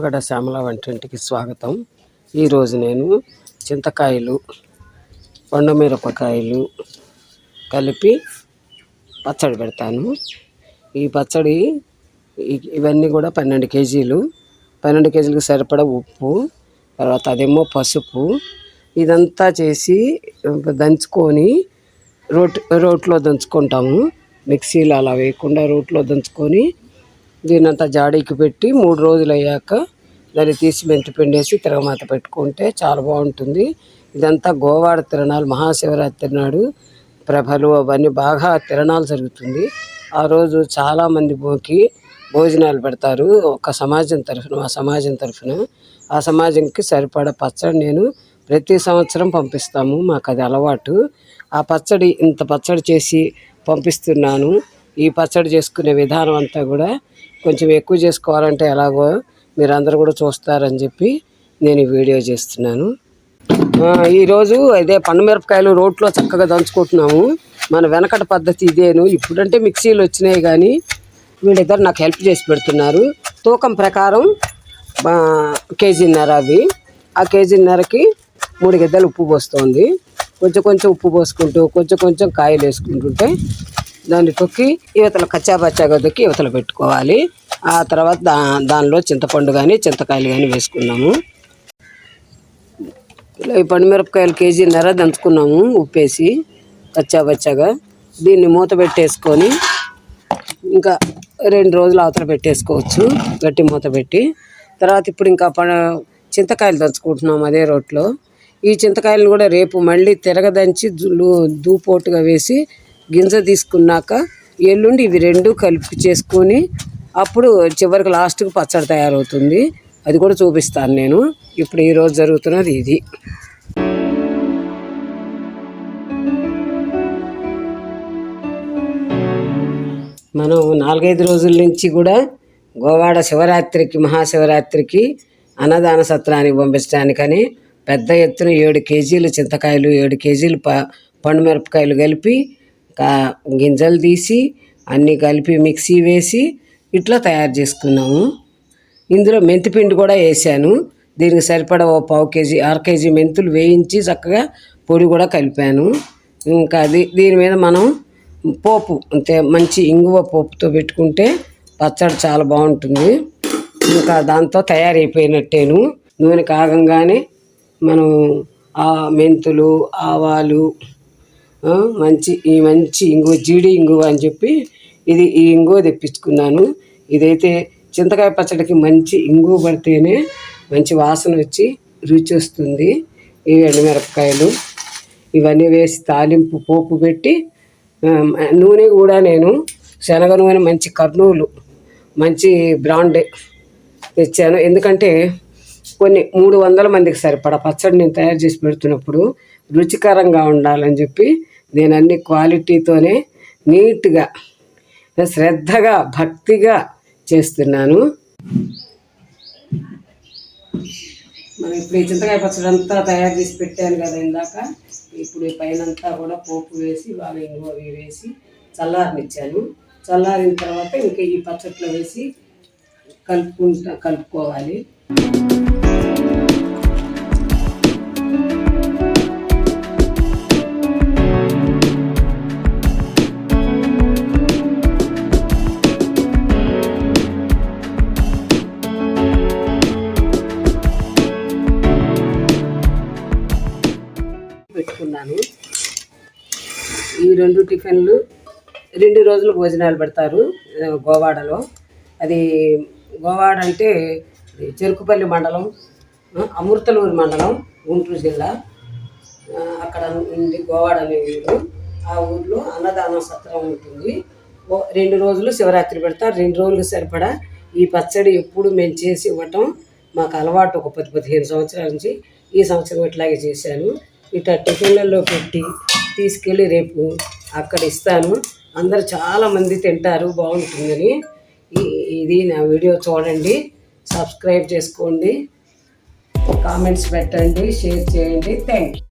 నిమ్మగడ్డ శ్యామల వంటింటికి స్వాగతం. ఈరోజు నేను చింతకాయలు, పండుమిరపకాయలు కలిపి పచ్చడి పెడతాను. ఈ పచ్చడి ఇవన్నీ కూడా 12 కేజీలు. 12 కేజీలకు సరిపడా ఉప్పు, తర్వాత అదేమో పసుపు, ఇదంతా చేసి దంచుకొని రోట్లో దంచుకుంటాము. మిక్సీలో అలా వేయకుండా రోట్లో దంచుకొని దీనంతా జాడీకి పెట్టి 3 రోజులు అయ్యాక దాన్ని తీసి మెంతి పిండేసి తిరగమాత పెట్టుకుంటే చాలా బాగుంటుంది. ఇదంతా గోవాడ తిరణాలు, మహాశివరాత్రి నాడు ప్రభలు అవన్నీ బాగా తిరణాలు జరుగుతుంది. ఆ రోజు చాలామంది భోజనాలు పెడతారు. ఒక సమాజం తరఫున, ఆ సమాజంకి సరిపడా పచ్చడి నేను ప్రతి సంవత్సరం పంపిస్తాము. మాకు అది అలవాటు. ఆ పచ్చడి ఇంత పచ్చడి చేసి పంపిస్తున్నాను. ఈ పచ్చడి చేసుకునే విధానం అంతా కూడా కొంచెం ఎక్కువ చేసుకోవాలంటే ఎలాగో మీరందరూ కూడా చూస్తారని చెప్పి నేను ఈ వీడియో చేస్తున్నాను. ఈరోజు ఇదే పండుమిరపకాయలు రోట్లో చక్కగా దంచుకుంటున్నాము. మన వెనకట పద్ధతి ఇదేను. ఇప్పుడంటే మిక్సీలు వచ్చినాయి, కానీ వీళ్ళిద్దరు నాకు హెల్ప్ చేసి పెడుతున్నారు. తూకం ప్రకారం కేజీన్నర అవి. ఆ కేజీన్నరకి 3 గిద్దలు ఉప్పు పోస్తుంది. కొంచెం ఉప్పు పోసుకుంటూ కొంచెం కాయలు వేసుకుంటుంటే దాన్ని తొక్కి యువతల కచ్చాపచ్చాగా తొక్కి యువతల పెట్టుకోవాలి. ఆ తర్వాత దానిలో చింతపండు కానీ చింతకాయలు కానీ వేసుకున్నాము. ఈ పండుమిరపకాయలు కేజీన్నర దంచుకున్నాము ఉప్పేసి కచ్చాపచ్చాగా. దీన్ని మూత పెట్టేసుకొని ఇంకా 2 రోజులు అవతల పెట్టేసుకోవచ్చు, గట్టి మూత పెట్టి. తర్వాత ఇప్పుడు ఇంకా చింతకాయలు దంచుకుంటున్నాము అదే రోట్లో. ఈ చింతకాయలను కూడా రేపు మళ్ళీ తిరగదంచి దూపోటుగా వేసి గింజ తీసుకున్నాక ఎల్లుండి ఇవి 2 కలిపి చేసుకొని అప్పుడు చివరికి లాస్ట్కి పచ్చడి తయారవుతుంది. అది కూడా చూపిస్తాను నేను. ఇప్పుడు ఈరోజు జరుగుతున్నది ఇది. మనం 4-5 రోజుల నుంచి కూడా గోవాడ శివరాత్రికి, మహాశివరాత్రికి అన్నదాన సత్రానికి పంపించడానికని పెద్ద ఎత్తున 7 కేజీలు చింతకాయలు, 7 కేజీలు పండుమిరపకాయలు కలిపి గింజలు తీసి అన్నీ కలిపి మిక్సీ వేసి ఇట్లా తయారు చేసుకున్నాము. ఇందులో మెంతిపిండి కూడా వేసాను. దీనికి సరిపడా 1/4 కేజీ, 1/2 కేజీ మెంతులు వేయించి చక్కగా పొడి కూడా కలిపాను. ఇంకా దీని మీద మనం పోపు అంతే మంచి ఇంగువ పోపుతో పెట్టుకుంటే పచ్చడి చాలా బాగుంటుంది. ఇంకా దాంతో తయారైపోయినట్టేను. నూనె కాగంగానే మనం మెంతులు, ఆవాలు, మంచి ఇంగువ, జీడి ఇంగువ అని చెప్పి ఈ ఇంగువ తెప్పించుకున్నాను. ఇదైతే చింతకాయ పచ్చడికి మంచి ఇంగువ పడితేనే మంచి వాసన వచ్చి రుచి వస్తుంది. ఈ ఎండుమిరపకాయలు ఇవన్నీ వేసి తాలింపు పోపు పెట్టి నూనె కూడా నేను శనగ నూనె మంచి కర్నూలు మంచి బ్రాండ్ తెచ్చాను. ఎందుకంటే కొన్ని 300 మందికి సరిపడా పచ్చడి నేను తయారు చేసి పెడుతున్నప్పుడు రుచికరంగా ఉండాలని చెప్పి నేను అన్ని క్వాలిటీతోనే నీట్గా, శ్రద్ధగా, భక్తిగా చేస్తున్నాను. మనం ఇప్పుడు ఈ చింతకాయ పచ్చడి అంతా తయారు చేసి పెట్టాను కదా ఇందాక. ఇప్పుడు ఈ పైనంతా కూడా పోపు వేసి బాగా ఇంగువ వేసి చల్లారనిచ్చాను. చల్లారిన తర్వాత ఇంకా ఈ పచ్చట్లో వేసి కలుపుకోవాలి. పెట్టుకున్నాను. ఈ 2 టిఫిన్లు 2 రోజులు భోజనాలు పెడతారు గోవాడలో. అది గోవాడ అంటే చెరుకుపల్లి మండలం, అమృతలూరు మండలం, గుంటూరు జిల్లా. అక్కడ ఉంది గోవాడ అనే ఊరు. ఆ ఊర్లో అన్నదాన సత్రం ఉంటుంది. 2 రోజులు శివరాత్రి పెడతారు. 2 రోజులకు సరిపడా ఈ పచ్చడి ఎప్పుడు మేము చేసి ఇవ్వటం మాకు అలవాటు. ఒక 10-15 సంవత్సరాల నుంచి. ఈ సంవత్సరం ఇట్లాగే చేశాను. ఇట్లా టిఫిన్లలో పెట్టి తీసుకెళ్ళి రేపు అక్కడ ఇస్తాను. అందరు చాలామంది తింటారు బాగుంటుందని. ఇది నా వీడియో చూడండి, సబ్స్క్రైబ్ చేసుకోండి, కామెంట్స్ పెట్టండి, షేర్ చేయండి. Thank you.